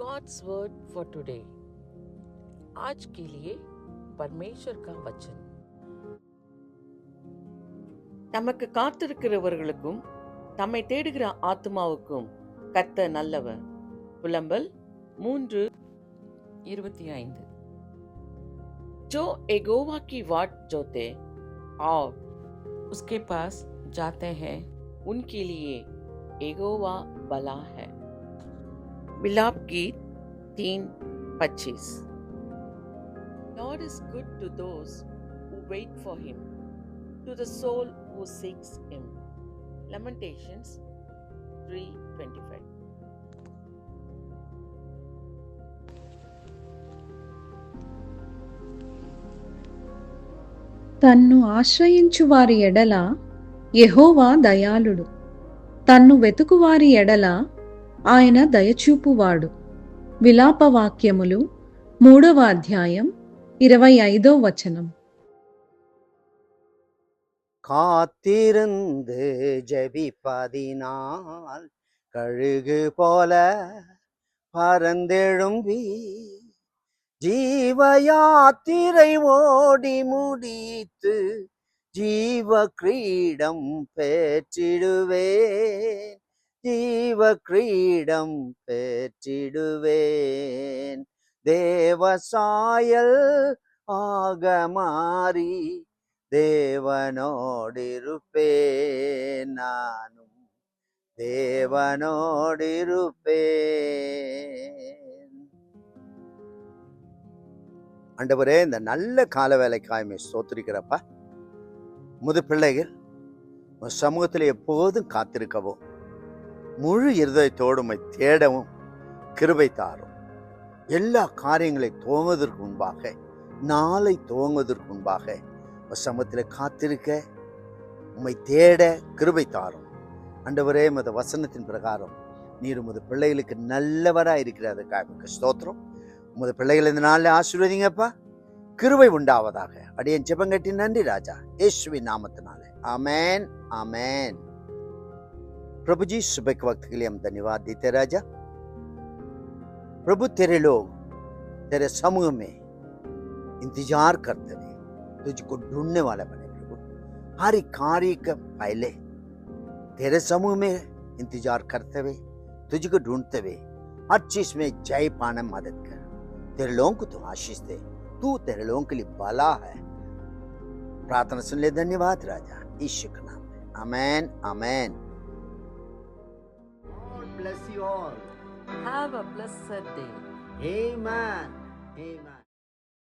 God's word for today. आज के लिए परमेश्वर का वचन. நமக்கு காத்திருக்கிறவர்களுக்கும் தம்மை தேடுகிற ஆத்மாவுக்கும் கர்த்தர் நல்லவர். புலம்பல் 3:25. जो यहोवा की वाट जोते और उसके पास जाते हैं उनके लिए यहोवा भला है. विलाप गीत 3:25. Lord is good to those who wait for him, to the soul who seeks him. Lamentations 3:25. తన్ను ఆశ్రయించు వారి ఎడల యెహోవా దయాళుడు, తన్ను వెతుకు వారి ఎడల ఆయన దయచూపువాడు. విలాపవాక్యములు 3వ అధ్యాయం 25వ వచనం. காத்திருந்து ஜெபிப்பதினால் கழுகு போல பறந்தெழும்பி ஜீவ யாத்திரை ஓடி முடித்து ஜீவ கிரீடம் பெற்றிடுவேன், ஜீவ கிரீடம் பெற்றிடுவேன். தேவசாயல் ஆக மாறி தேவனோடிருப்பேன், நானும் தேவனோடிருப்பேன். ஆண்டவரே, இந்த நல்ல கால வேலைக்காய்மை ஸ்தோத்திரிக்கிறப்பா. முது பிள்ளைகள் சமூகத்தில் எப்போதும் காத்திருக்கவும் முழு இருதயத்தோடு தேடவும் கிருபை தாரும். எல்லா காரியங்களை துவங்குவதற்கு முன்பாக, நாளை துவங்குவதற்கு முன்பாக சமூகத்தில் காத்திருக்க, உம்மை தேட கிருபை தாரும். ஆண்டவரே, உமது வசனத்தின் பிரகாரம் நீர் உமது பிள்ளைகளுக்கு நல்லவராக இருக்கிறதுக்காக ஸ்தோத்திரம். உமது பிள்ளைகள் இந்த நாளில் ஆசீர்வதிங்கப்பா. கிருபை உண்டாவதாக. அடியேன் ஜெபங்கட்டி நன்றி ராஜா, यीशुविன் नामத்தினாலே आमेन आमेन. प्रभु जी, सुबह के वक्त के लिए हम धन्यवाद देते राजा. प्रभु, तेरे लोग तेरे समूह में इंतजार करते हुए तुझको ढूंढने वाला बने. प्रभु, हर कार्य के पहले तेरे समूह में इंतजार करते हुए तुझको ढूंढते हुए हर चीज में जय पाने मदद कर. तेरे लोगों को तो आशीष दे. तू तेरे लोगों के लिए भला है. प्रार्थना सुन ले. धन्यवाद राजा, यीशु के नाम में आमेन आमेन. God bless you all. Have a blessed day. Amen. Amen.